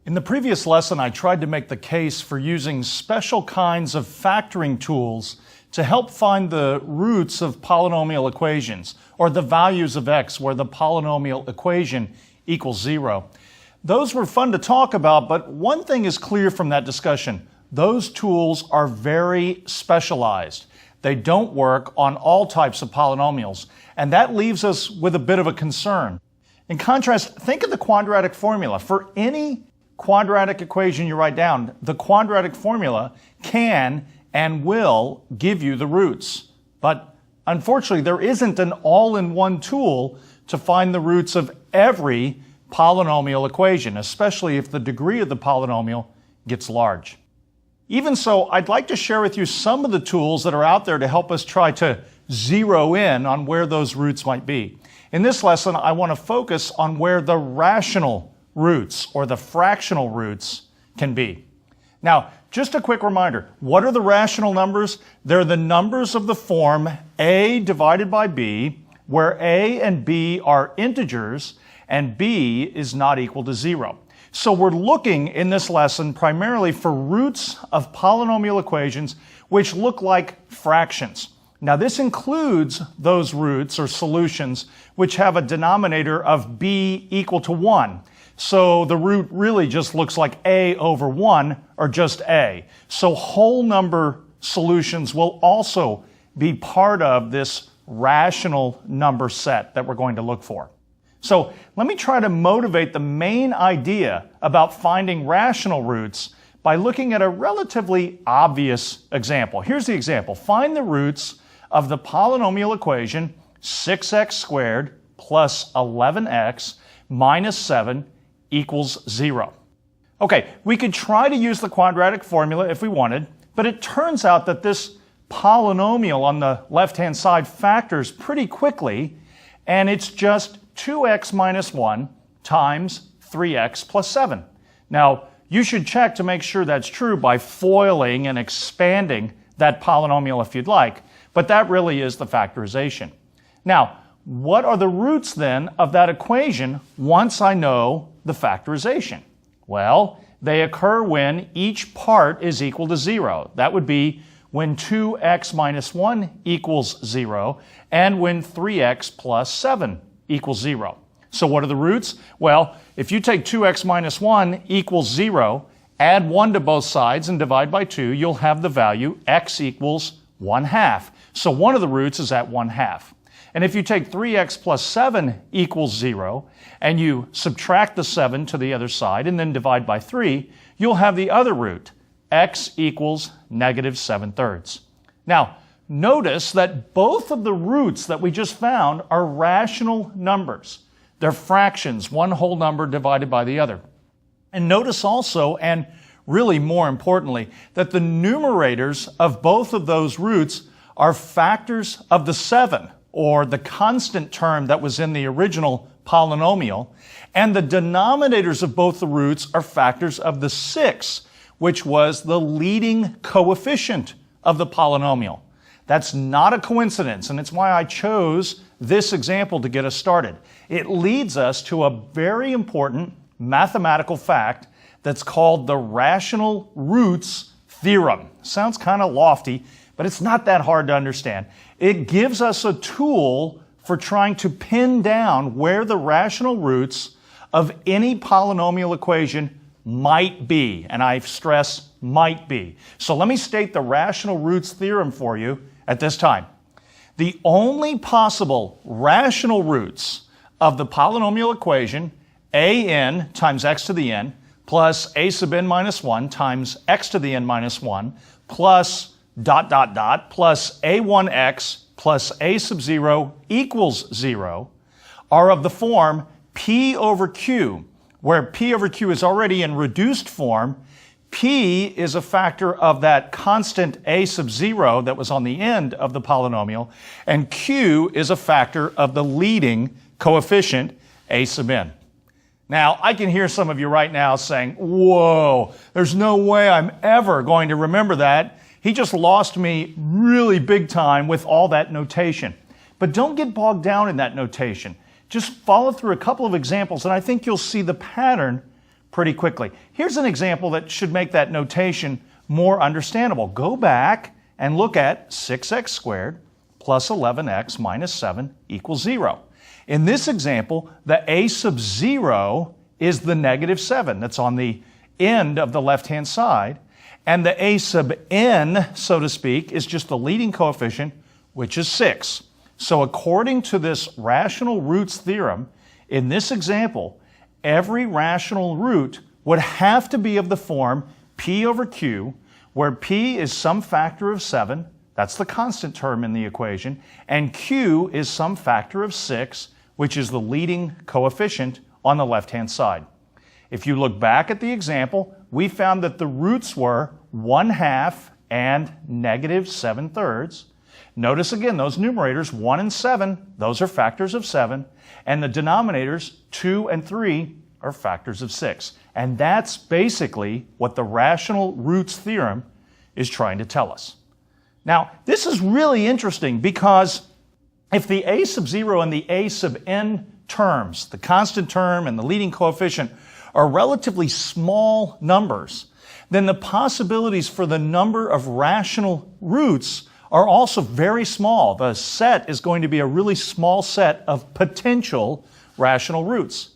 In the previous lesson, I tried to make the case for using special kinds of factoring tools to help find the roots of polynomial equations, or the values of x where the polynomial equation equals 0. Those were fun to talk about, but one thing is clear from that discussion. Those tools are very specialized. They don't work on all types of polynomials, and that leaves us with a bit of a concern. In contrast, think of the quadratic formula. For any quadratic equation you write down, the quadratic formula can and will give you the roots. But unfortunately, there isn't an all-in-one tool to find the roots of every polynomial equation, especially if the degree of the polynomial gets large. Even so, I'd like to share with you some of the tools that are out there to help us try to zero in on where those roots might be. In this lesson, I want to focus on where the rational roots or the fractional roots can be. Now, just a quick reminder, what are the rational numbers? They're the numbers of the form a divided by b, where a and b are integers and b is not equal to 0. So we're looking in this lesson primarily for roots of polynomial equations which look like fractions. Now this includes those roots or solutions which have a denominator of b equal to 1. So the root really just looks like a over 1 or just a. So whole number solutions will also be part of this rational number set that we're going to look for. So let me try to motivate the main idea about finding rational roots by looking at a relatively obvious example. Here's the example. Find the roots of the polynomial equation 6x squared plus 11x minus 7 equals 0. Okay, we could try to use the quadratic formula if we wanted, but it turns out that this polynomial on the left-hand side factors pretty quickly, and it's just 2x minus 1 times 3x plus 7. Now, you should check to make sure that's true by foiling and expanding that polynomial if you'd like, but that really is the factorization. Now, what are the roots then of that equation once I know the factorization? Well, they occur when each part is equal to 0. That would be when 2x minus 1 equals 0 and when 3x plus 7 equals 0. So what are the roots? Well, if you take 2x minus 1 equals 0, add 1 to both sides and divide by 2, you'll have the value x equals 1/2. So one of the roots is at 1/2. And if you take 3x plus 7 equals 0, and you subtract the 7 to the other side and then divide by 3, you'll have the other root, x equals negative 7/3. Now, notice that both of the roots that we just found are rational numbers. They're fractions, one whole number divided by the other. And notice also, and really more importantly, that the numerators of both of those roots are factors of the 7, or the constant term that was in the original polynomial, and the denominators of both the roots are factors of the 6, which was the leading coefficient of the polynomial. That's not a coincidence, and it's why I chose this example to get us started. It leads us to a very important mathematical fact that's called the rational roots theorem. Sounds kind of lofty, but it's not that hard to understand. It gives us a tool for trying to pin down where the rational roots of any polynomial equation might be, and I stress might be. So let me state the rational roots theorem for you at this time. The only possible rational roots of the polynomial equation a(n) times x to the n plus a sub n minus 1 times x to the n minus 1 plus ... plus a1x plus a sub 0 equals 0 are of the form p over q, where p over q is already in reduced form. P is a factor of that constant a sub 0 that was on the end of the polynomial, and q is a factor of the leading coefficient a sub n. Now, I can hear some of you right now saying, whoa, there's no way I'm ever going to remember that. He just lost me really big time with all that notation. But don't get bogged down in that notation. Just follow through a couple of examples, and I think you'll see the pattern pretty quickly. Here's an example that should make that notation more understandable. Go back and look at 6x squared plus 11x minus 7 equals 0. In this example, the a sub 0 is the negative 7 that's on the end of the left-hand side, and the a sub n, so to speak, is just the leading coefficient, which is 6. So according to this rational roots theorem, in this example, every rational root would have to be of the form p over q, where p is some factor of 7, that's the constant term in the equation, and q is some factor of 6, which is the leading coefficient on the left-hand side. If you look back at the example, we found that the roots were 1/2 and negative 7/3. Notice again, those numerators, 1 and 7, those are factors of 7, and the denominators, 2 and 3, are factors of 6. And that's basically what the rational roots theorem is trying to tell us. Now, this is really interesting because if the a sub 0 and the a sub n terms, the constant term and the leading coefficient, are relatively small numbers, then the possibilities for the number of rational roots are also very small. The set is going to be a really small set of potential rational roots.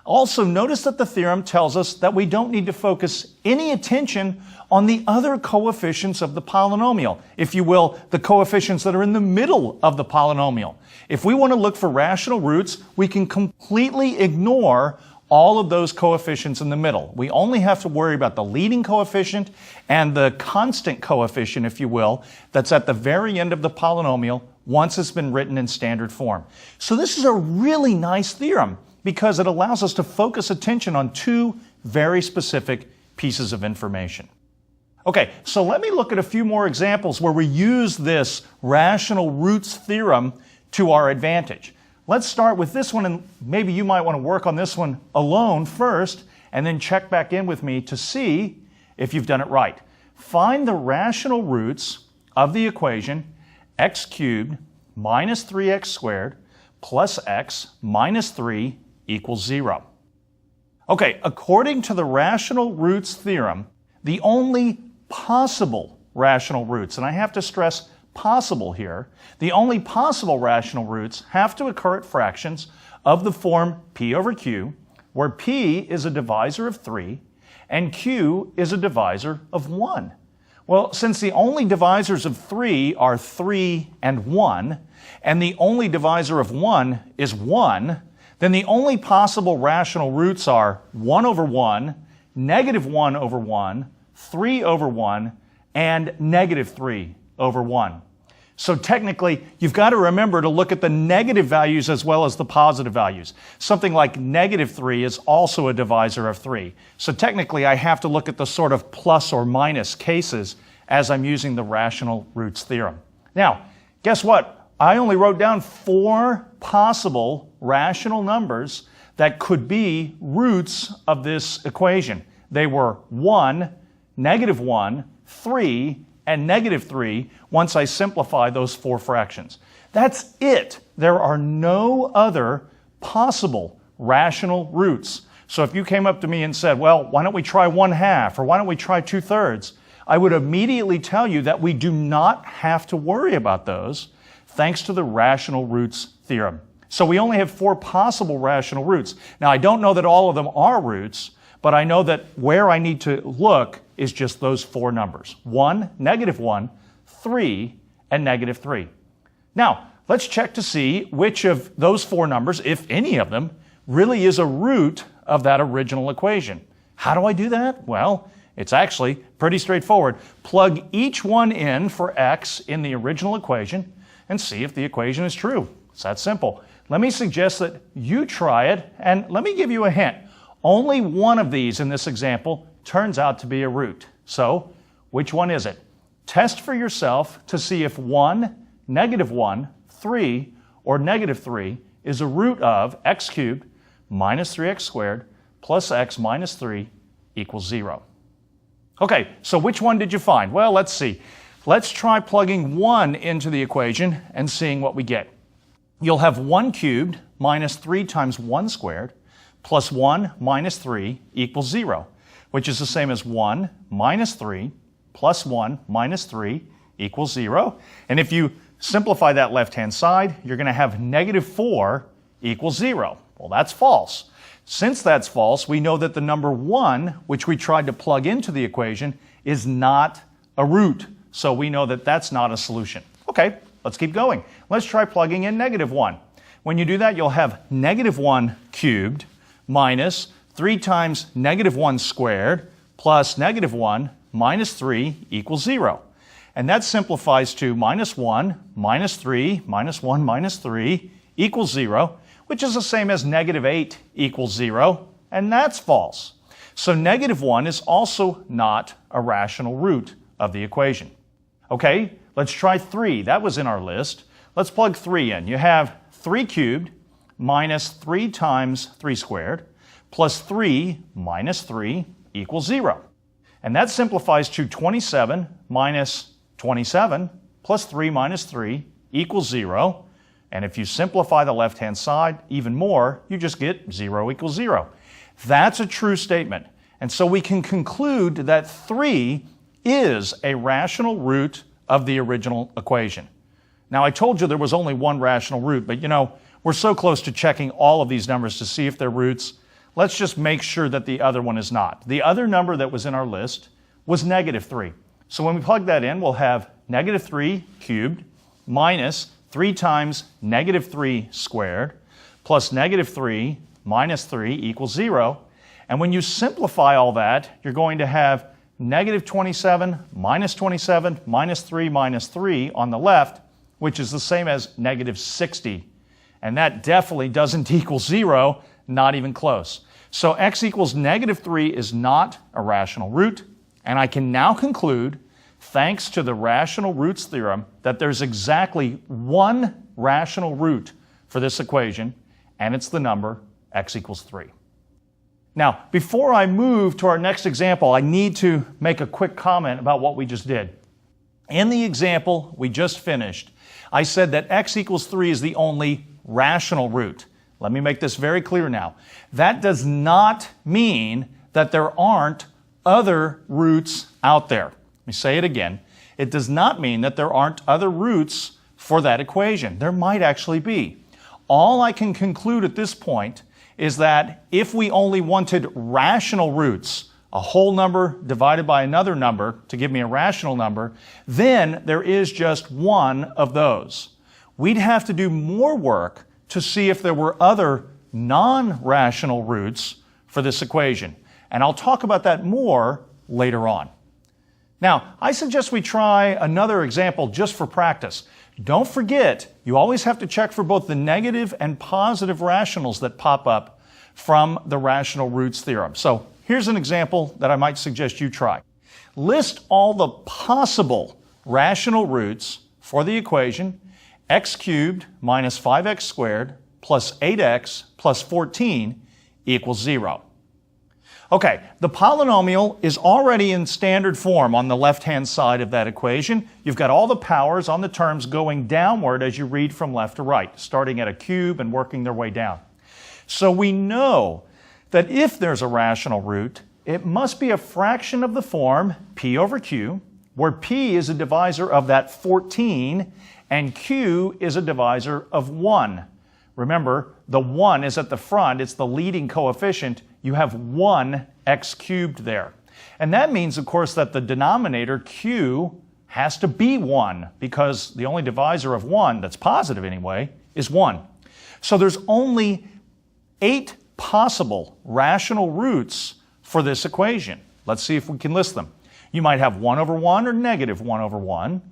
Also, notice that the theorem tells us that we don't need to focus any attention on the other coefficients of the polynomial, if you will, the coefficients that are in the middle of the polynomial. If we want to look for rational roots, we can completely ignore all of those coefficients in the middle. We only have to worry about the leading coefficient and the constant coefficient, if you will, that's at the very end of the polynomial once it's been written in standard form. So this is a really nice theorem because it allows us to focus attention on two very specific pieces of information. Okay, so let me look at a few more examples where we use this rational roots theorem to our advantage. Let's start with this one, and maybe you might want to work on this one alone first, and then check back in with me to see if you've done it right. Find the rational roots of the equation x cubed minus 3x squared plus x minus 3 equals 0. Okay, according to the rational roots theorem, the only possible rational roots, and I have to stress possible here, the only possible rational roots have to occur at fractions of the form p over q, where p is a divisor of 3 and q is a divisor of 1. Well, since the only divisors of 3 are 3 and 1, and the only divisor of 1 is 1, then the only possible rational roots are 1 over 1, negative 1 over 1, 3 over 1, and negative 3 over 1. So technically, you've got to remember to look at the negative values as well as the positive values. Something like negative 3 is also a divisor of 3. So technically, I have to look at the sort of plus or minus cases as I'm using the rational roots theorem. Now, guess what? I only wrote down 4 possible rational numbers that could be roots of this equation. They were 1, negative 1, 3, and negative 3 once I simplify those 4 fractions. That's it. There are no other possible rational roots. So if you came up to me and said, well, why don't we try 1/2 or why don't we try 2/3? I would immediately tell you that we do not have to worry about those thanks to the rational roots theorem. So we only have 4 possible rational roots. Now I don't know that all of them are roots, but I know that where I need to look is just those 4 numbers. 1, negative 1, 3, and negative 3. Now, let's check to see which of those 4 numbers, if any of them, really is a root of that original equation. How do I do that? Well, it's actually pretty straightforward. Plug each one in for x in the original equation and see if the equation is true. It's that simple. Let me suggest that you try it, and let me give you a hint. Only one of these in this example turns out to be a root. So, which one is it? Test for yourself to see if 1, negative 1, 3, or negative 3 is a root of x cubed minus 3x squared plus x minus 3 equals 0. Okay, so which one did you find? Well, let's see. Let's try plugging 1 into the equation and seeing what we get. You'll have 1 cubed minus 3 times 1 squared plus 1 minus 3 equals 0, which is the same as 1 minus 3 plus 1 minus 3 equals 0. And if you simplify that left-hand side, you're going to have negative 4 equals 0. Well, that's false. Since that's false, we know that the number 1, which we tried to plug into the equation, is not a root. So we know that that's not a solution. Okay, let's keep going. Let's try plugging in negative 1. When you do that, you'll have negative 1 cubed minus 3 times negative 1 squared plus negative 1 minus 3 equals 0. And that simplifies to minus 1 minus 3 minus 1 minus 3 equals 0, which is the same as negative 8 equals 0, and that's false. So negative 1 is also not a rational root of the equation. Okay, let's try 3. That was in our list. Let's plug 3 in. You have 3 cubed minus 3 times 3 squared plus 3 minus 3 equals 0. And that simplifies to 27 minus 27 plus 3 minus 3 equals 0. And if you simplify the left-hand side even more, you just get 0 equals 0. That's a true statement. And so we can conclude that 3 is a rational root of the original equation. Now, I told you there was only one rational root, but we're so close to checking all of these numbers to see if they're roots. Let's just make sure that the other one is not. The other number that was in our list was negative 3. So when we plug that in, we'll have negative 3 cubed minus 3 times negative 3 squared plus negative 3 minus 3 equals 0. And when you simplify all that, you're going to have negative 27 minus 27 minus 3 minus 3 on the left, which is the same as negative 60. And that definitely doesn't equal 0, not even close. So x equals negative 3 is not a rational root, and I can now conclude, thanks to the rational roots theorem, that there's exactly one rational root for this equation, and it's the number x equals 3. Now, before I move to our next example, I need to make a quick comment about what we just did. In the example we just finished, I said that x equals 3 is the only rational root. Let me make this very clear now. That does not mean that there aren't other roots out there. Let me say it again. It does not mean that there aren't other roots for that equation. There might actually be. All I can conclude at this point is that if we only wanted rational roots, a whole number divided by another number to give me a rational number, then there is just one of those. We'd have to do more work to see if there were other non-rational roots for this equation. And I'll talk about that more later on. Now, I suggest we try another example just for practice. Don't forget, you always have to check for both the negative and positive rationals that pop up from the rational roots theorem. So here's an example that I might suggest you try. List all the possible rational roots for the equation x cubed minus 5x squared plus 8x plus 14 equals 0. Okay, the polynomial is already in standard form on the left-hand side of that equation. You've got all the powers on the terms going downward as you read from left to right, starting at a cube and working their way down. So we know that if there's a rational root, it must be a fraction of the form p over q, where p is a divisor of that 14 and q is a divisor of 1. Remember, the 1 is at the front. It's the leading coefficient. You have 1 x cubed there. And that means, of course, that the denominator, q, has to be 1 because the only divisor of 1, that's positive anyway, is 1. So there's only 8 possible rational roots for this equation. Let's see if we can list them. You might have 1 over 1 or negative 1 over 1,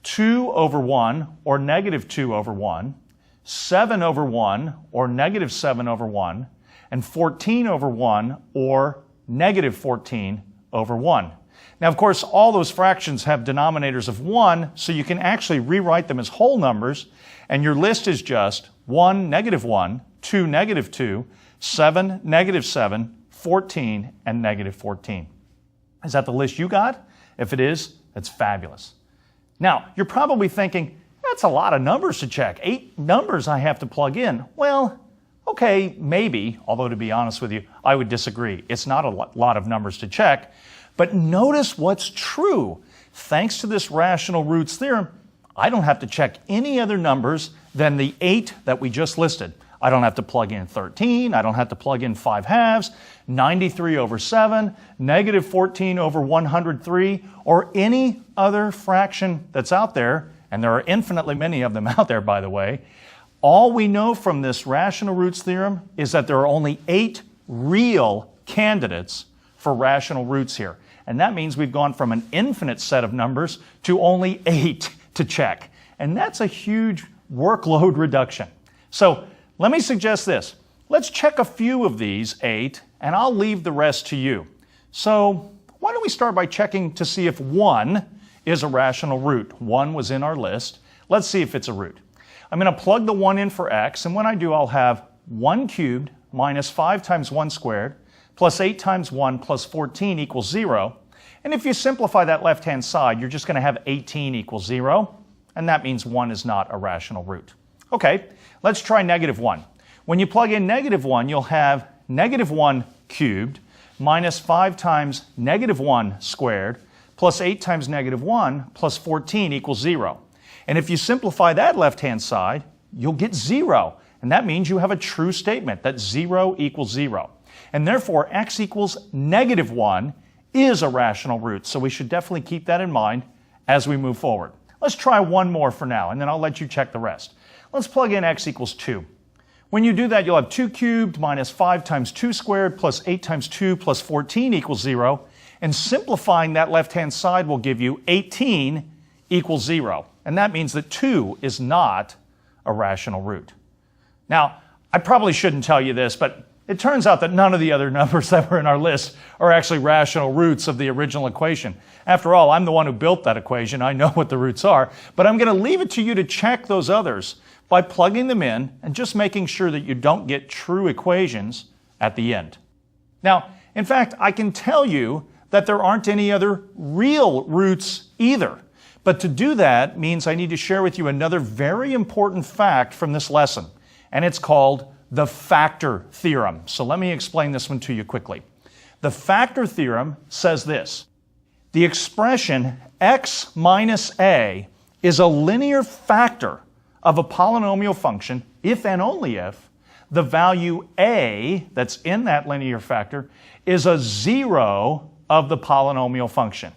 2 over 1 or negative 2 over 1, 7 over 1 or negative 7 over 1, and 14 over 1 or negative 14 over 1. Now, of course, all those fractions have denominators of 1, so you can actually rewrite them as whole numbers, and your list is just 1, negative 1, 2, negative 2, 7, negative 7, 14, and negative 14. Is that the list you got? If it is, that's fabulous. Now, you're probably thinking, that's a lot of numbers to check. 8 numbers I have to plug in. Well, Okay, maybe, although to be honest with you, I would disagree. It's not a lot of numbers to check. But notice what's true. Thanks to this rational roots theorem, I don't have to check any other numbers than the 8 that we just listed. I don't have to plug in 13, I don't have to plug in 5/2, 93 over 7, negative 14 over 103, or any other fraction that's out there, and there are infinitely many of them out there, by the way. All we know from this rational roots theorem is that there are only 8 real candidates for rational roots here. And that means we've gone from an infinite set of numbers to only 8 to check. And that's a huge workload reduction. So let me suggest this. Let's check a few of these 8, and I'll leave the rest to you. So why don't we start by checking to see if 1 is a rational root. 1 was in our list. Let's see if it's a root. I'm going to plug the 1 in for x, and when I do, I'll have 1 cubed minus 5 times 1 squared plus 8 times 1 plus 14 equals 0. And if you simplify that left-hand side, you're just going to have 18 equals 0, and that means 1 is not a rational root. Okay, let's try negative 1. When you plug in negative 1, you'll have negative 1 cubed minus 5 times negative 1 squared plus 8 times negative 1 plus 14 equals 0. And if you simplify that left-hand side, you'll get 0. And that means you have a true statement that 0 equals 0. And therefore, x equals negative 1 is a rational root. So we should definitely keep that in mind as we move forward. Let's try one more for now, and then I'll let you check the rest. Let's plug in x equals 2. When you do that, you'll have 2 cubed minus 5 times 2 squared plus 8 times 2 plus 14 equals 0. And simplifying that left-hand side will give you 18 equals 0. And that means that 2 is not a rational root. Now, I probably shouldn't tell you this, but it turns out that none of the other numbers that were in our list are actually rational roots of the original equation. After all, I'm the one who built that equation. I know what the roots are. But I'm going to leave it to you to check those others by plugging them in and just making sure that you don't get true equations at the end. Now, in fact, I can tell you that there aren't any other real roots either. But to do that means I need to share with you another very important fact from this lesson, and it's called the factor theorem. So let me explain this one to you quickly. The factor theorem says this: the expression x minus a is a linear factor of a polynomial function if and only if the value a that's in that linear factor is a 0 of the polynomial function.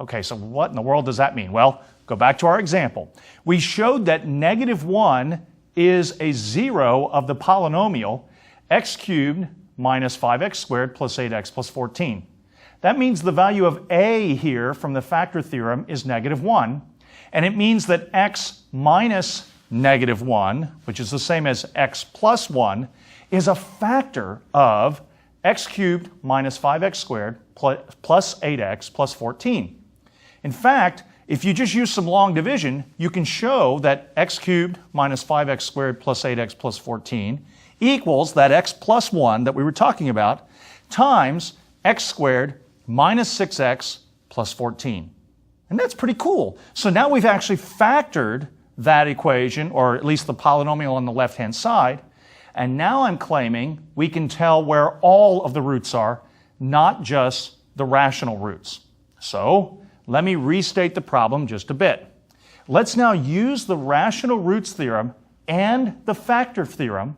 Okay, so what in the world does that mean? Well, go back to our example. We showed that negative 1 is a 0 of the polynomial x cubed minus 5x squared plus 8x plus 14. That means the value of a here from the factor theorem is negative 1, and it means that x minus negative 1, which is the same as x plus 1, is a factor of x cubed minus 5x squared plus 8x plus 14. In fact, if you just use some long division, you can show that x cubed minus 5x squared plus 8x plus 14 equals that x plus 1 that we were talking about times x squared minus 6x plus 14. And that's pretty cool. So now we've actually factored that equation, or at least the polynomial on the left-hand side, and now I'm claiming we can tell where all of the roots are, not just the rational roots. So let me restate the problem just a bit. Let's now use the rational roots theorem and the factor theorem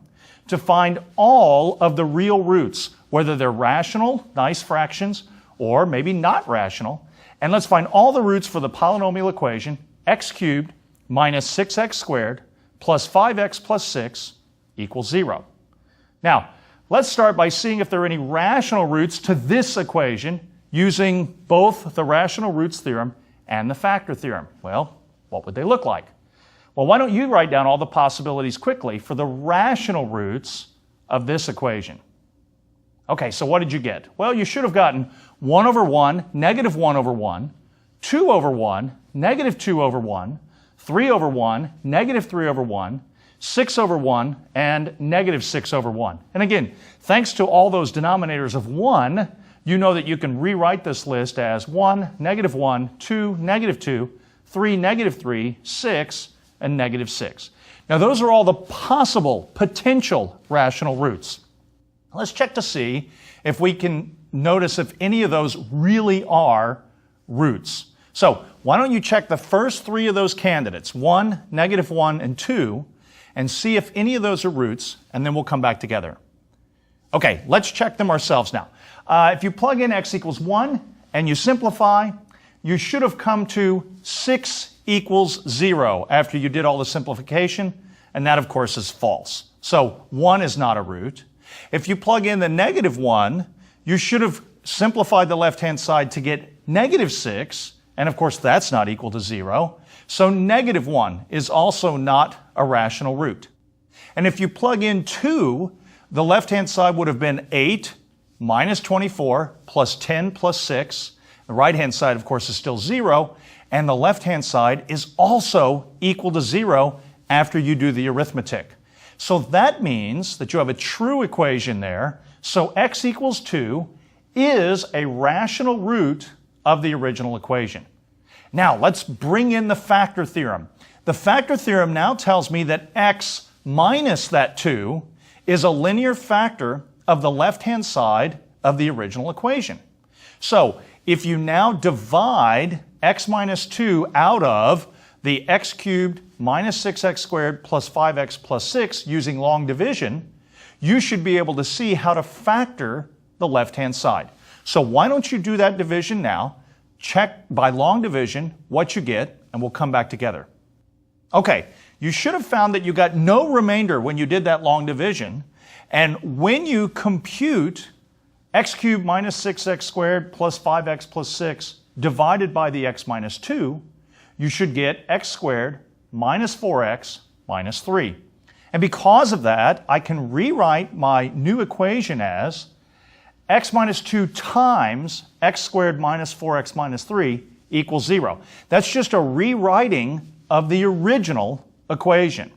to find all of the real roots, whether they're rational, nice fractions, or maybe not rational. And let's find all the roots for the polynomial equation x cubed minus 6x squared plus 5x plus 6 equals 0. Now, let's start by seeing if there are any rational roots to this equation using both the rational roots theorem and the factor theorem. Well, what would they look like? Well, why don't you write down all the possibilities quickly for the rational roots of this equation? Okay, so what did you get? Well, you should have gotten 1 over 1, negative 1 over 1, 2 over 1, negative 2 over 1, 3 over 1, negative 3 over 1, 6 over 1, and negative 6 over 1. And again, thanks to all those denominators of 1, you know that you can rewrite this list as 1, negative 1, 2, negative 2, 3, negative 3, 6, and negative 6. Now those are all the possible, potential rational roots. Let's check to see if we can notice if any of those really are roots. So why don't you check the first three of those candidates, 1, -1, and 2, and see if any of those are roots, and then we'll come back together. Okay, let's check them ourselves now. If you plug in x equals 1 and you simplify, you should have come to 6 equals 0 after you did all the simplification, and that of course is false. So 1 is not a root. If you plug in the -1, you should have simplified the left-hand side to get -6, and of course that's not equal to 0. So -1 is also not a rational root. And if you plug in 2, the left-hand side would have been 8 minus 24 plus 10 plus 6. The right-hand side, of course, is still 0, and the left-hand side is also equal to 0 after you do the arithmetic. So that means that you have a true equation there. So x equals 2 is a rational root of the original equation. Now, let's bring in the factor theorem. The factor theorem now tells me that x minus that 2 is a linear factor of the left-hand side of the original equation. So, if you now divide x minus 2 out of the x cubed minus 6x squared plus 5x plus 6 using long division, you should be able to see how to factor the left-hand side. So why don't you do that division now? Check by long division what you get, and we'll come back together. Okay, you should have found that you got no remainder when you did that long division, and when you compute x cubed minus 6x squared plus 5x plus 6 divided by the x minus 2, you should get x squared minus 4x minus 3. And because of that, I can rewrite my new equation as x minus 2 times x squared minus 4x minus 3 equals 0. That's just a rewriting of the original equation.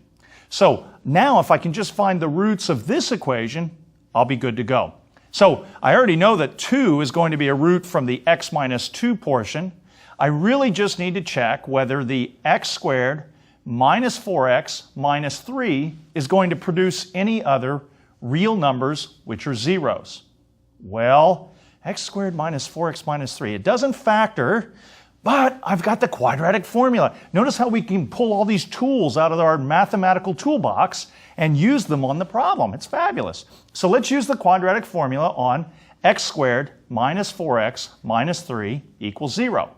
So now if I can just find the roots of this equation, I'll be good to go. So I already know that 2 is going to be a root from the x minus 2 portion. I really just need to check whether the x squared minus 4x minus 3 is going to produce any other real numbers which are zeros. Well, x squared minus 4x minus 3, it doesn't factor, but I've got the quadratic formula. Notice how we can pull all these tools out of our mathematical toolbox and use them on the problem. It's fabulous. So let's use the quadratic formula on x squared minus 4x minus 3 equals 0.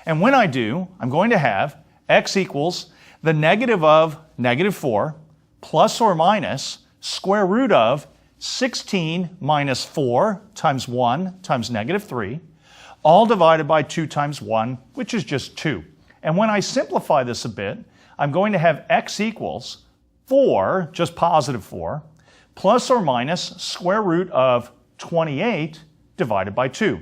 And when I do, I'm going to have x equals the negative of -4 plus or minus square root of 16 minus 4 times 1 times -3, all divided by 2 times 1, which is just 2. And when I simplify this a bit, I'm going to have x equals 4, just positive 4, plus or minus square root of 28 divided by 2.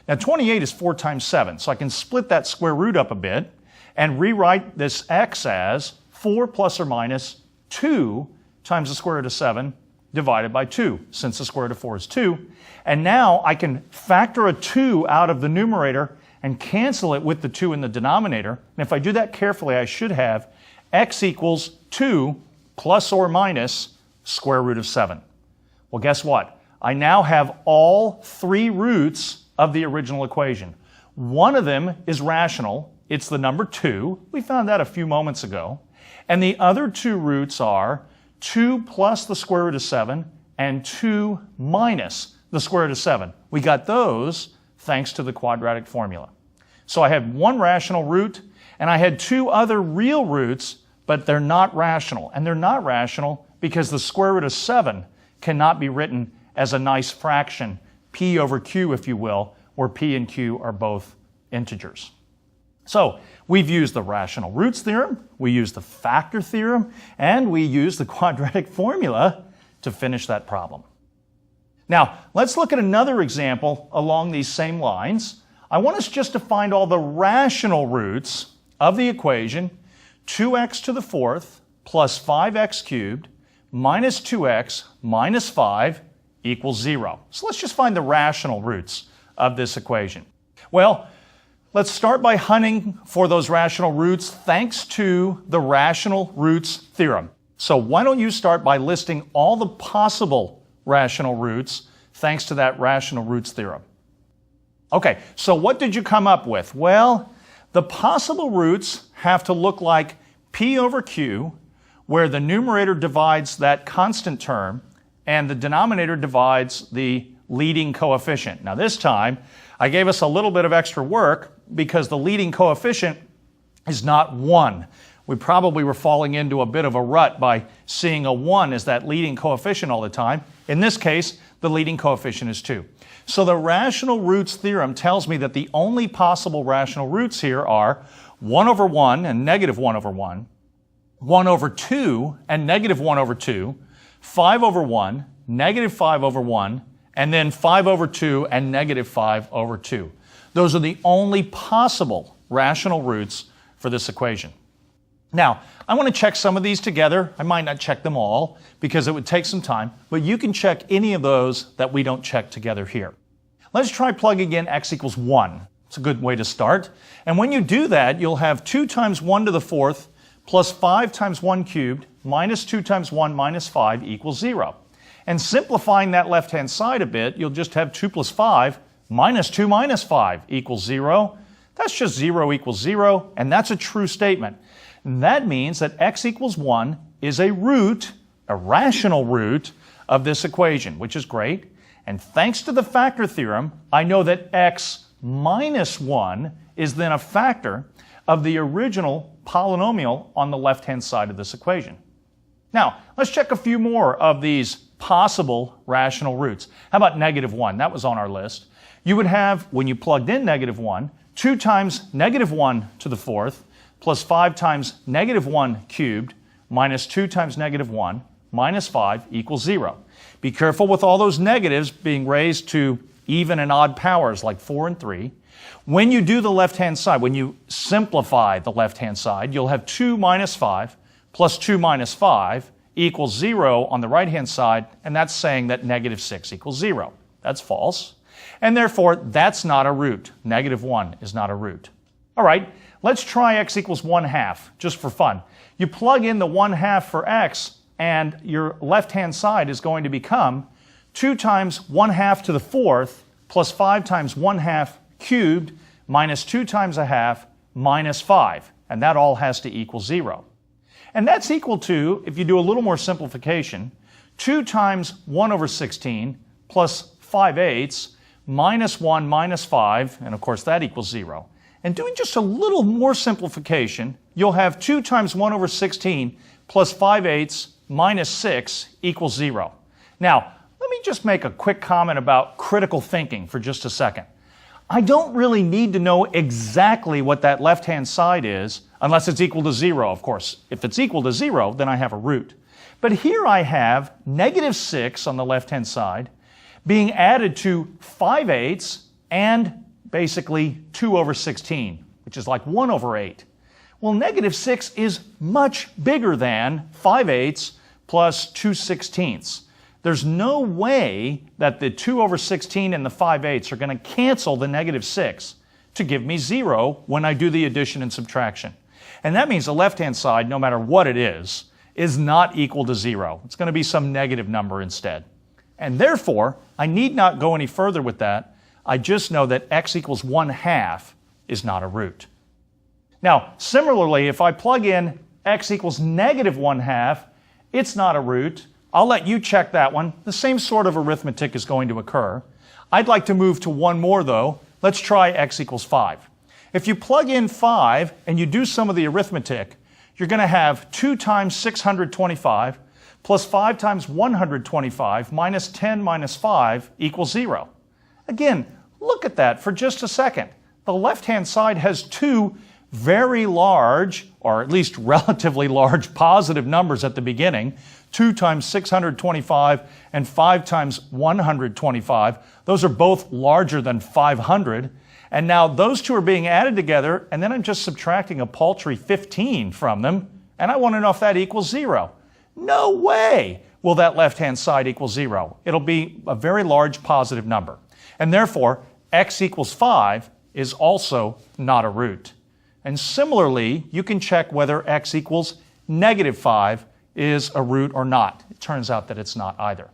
Now 28 is 4 times 7, so I can split that square root up a bit and rewrite this x as 4 plus or minus 2 times the square root of 7 divided by 2, since the square root of 4 is 2. And now I can factor a 2 out of the numerator and cancel it with the 2 in the denominator. And if I do that carefully, I should have x equals 2 plus or minus square root of 7. Well, guess what? I now have all 3 roots of the original equation. One of them is rational. It's the number 2. We found that a few moments ago. And the other 2 roots are 2 plus the square root of 7 and 2 minus the square root of 7. We got those thanks to the quadratic formula. So I had one rational root, and I had 2 other real roots, but they're not rational. And they're not rational because the square root of 7 cannot be written as a nice fraction, p over q, if you will, where p and q are both integers. So we've used the rational roots theorem, we used the factor theorem, and we used the quadratic formula to finish that problem. Now, let's look at another example along these same lines. I want us just to find all the rational roots of the equation 2x to the 4th plus 5x cubed minus 2x minus 5 equals 0. So let's just find the rational roots of this equation. Well, let's start by hunting for those rational roots thanks to the rational roots theorem. So why don't you start by listing all the possible rational roots thanks to that rational roots theorem? Okay, so what did you come up with? Well, the possible roots have to look like P over Q, where the numerator divides that constant term and the denominator divides the leading coefficient. Now this time, I gave us a little bit of extra work because the leading coefficient is not 1. We probably were falling into a bit of a rut by seeing a 1 as that leading coefficient all the time. In this case, the leading coefficient is 2. So the rational roots theorem tells me that the only possible rational roots here are 1 over 1 and negative 1 over 1, 1 over 2 and negative 1 over 2, 5 over 1, negative 5 over 1, and then 5 over 2 and negative 5 over 2. Those are the only possible rational roots for this equation. Now, I want to check some of these together. I might not check them all because it would take some time, but you can check any of those that we don't check together here. Let's try plugging in x equals 1. It's a good way to start. And when you do that, you'll have 2 times 1 to the 4th plus 5 times 1 cubed minus 2 times 1 minus 5 equals 0. And simplifying that left-hand side a bit, you'll just have 2 plus 5 minus 2 minus 5 equals 0. That's just 0 equals 0, and that's a true statement. And that means that x equals 1 is a root, a rational root, of this equation, which is great. And thanks to the factor theorem, I know that x minus 1 is then a factor of the original polynomial on the left-hand side of this equation. Now, let's check a few more of these possible rational roots. How about negative 1? That was on our list. You would have, when you plugged in negative 1, 2 times negative 1 to the 4th plus 5 times negative 1 cubed minus 2 times negative 1 minus 5 equals 0. Be careful with all those negatives being raised to even and odd powers like 4 and 3. When you do the left-hand side, when you simplify the left-hand side, you'll have 2 minus 5 plus 2 minus 5 equals 0 on the right-hand side, and that's saying that negative 6 equals 0. That's false. And therefore, that's not a root. Negative 1 is not a root. All right, let's try x equals 1/2, just for fun. You plug in the 1/2 for x, and your left-hand side is going to become 2 times 1/2 to the 4th plus 5 times 1/2 cubed minus 2 times 1/2 minus 5. And that all has to equal 0. And that's equal to, if you do a little more simplification, 2 times 1 over 16 plus 5/8 minus 1 minus 5, and of course that equals 0. And doing just a little more simplification, you'll have 2 times 1 over 16 plus 5/8 minus 6 equals 0. Now, let me just make a quick comment about critical thinking for just a second. I don't really need to know exactly what that left-hand side is, unless it's equal to 0, of course. If it's equal to 0, then I have a root. But here I have negative 6 on the left-hand side being added to 5/8 and basically 2 over 16, which is like 1 over 8. Well, negative 6 is much bigger than 5/8 plus 2/16. There's no way that the 2 over 16 and the 5/8 are going to cancel the negative 6 to give me 0 when I do the addition and subtraction. And that means the left-hand side, no matter what it is not equal to 0. It's going to be some negative number instead. And therefore, I need not go any further with that. I just know that x equals 1/2 is not a root. Now, similarly, if I plug in x equals negative 1/2, it's not a root. I'll let you check that one. The same sort of arithmetic is going to occur. I'd like to move to one more, though. Let's try x equals 5. If you plug in 5 and you do some of the arithmetic, you're going to have 2 times 625 plus 5 times 125 minus 10 minus 5 equals 0. Again, look at that for just a second. The left-hand side has 2 very large, or at least relatively large, positive numbers at the beginning, 2 times 625 and 5 times 125. Those are both larger than 500. And now those two are being added together, and then I'm just subtracting a paltry 15 from them, and I want to know if that equals 0. No way will that left-hand side equal 0. It'll be a very large positive number. And therefore, x equals 5 is also not a root. And similarly, you can check whether x equals negative 5 is a root or not. It turns out that it's not either.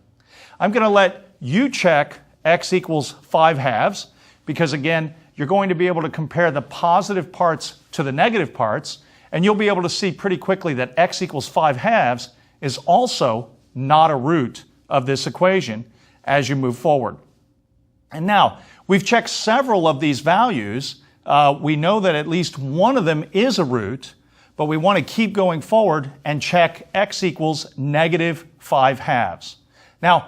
I'm going to let you check x equals 5/2 because, again, you're going to be able to compare the positive parts to the negative parts, and you'll be able to see pretty quickly that x equals 5/2 is also not a root of this equation as you move forward. And now, we've checked several of these values. We know that at least one of them is a root, but we want to keep going forward and check x equals -5/2. Now,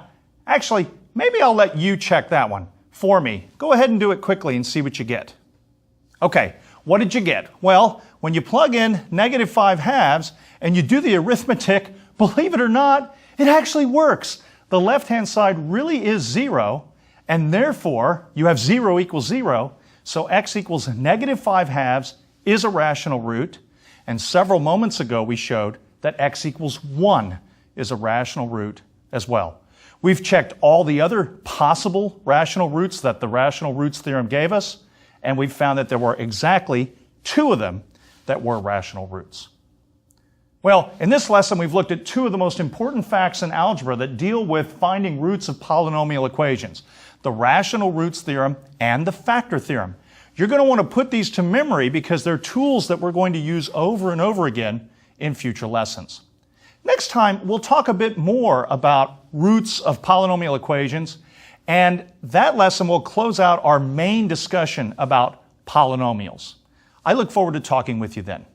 actually, maybe I'll let you check that one for me. Go ahead and do it quickly and see what you get. Okay, what did you get? Well, when you plug in -5/2 and you do the arithmetic, believe it or not, it actually works. The left-hand side really is 0, and therefore you have 0 equals 0, so x equals -5/2 is a rational root, and several moments ago we showed that x equals 1 is a rational root as well. We've checked all the other possible rational roots that the rational roots theorem gave us, and we've found that there were exactly 2 of them that were rational roots. Well, in this lesson, we've looked at 2 of the most important facts in algebra that deal with finding roots of polynomial equations: the rational roots theorem and the factor theorem. You're going to want to put these to memory because they're tools that we're going to use over and over again in future lessons. Next time, we'll talk a bit more about roots of polynomial equations, and that lesson will close out our main discussion about polynomials. I look forward to talking with you then.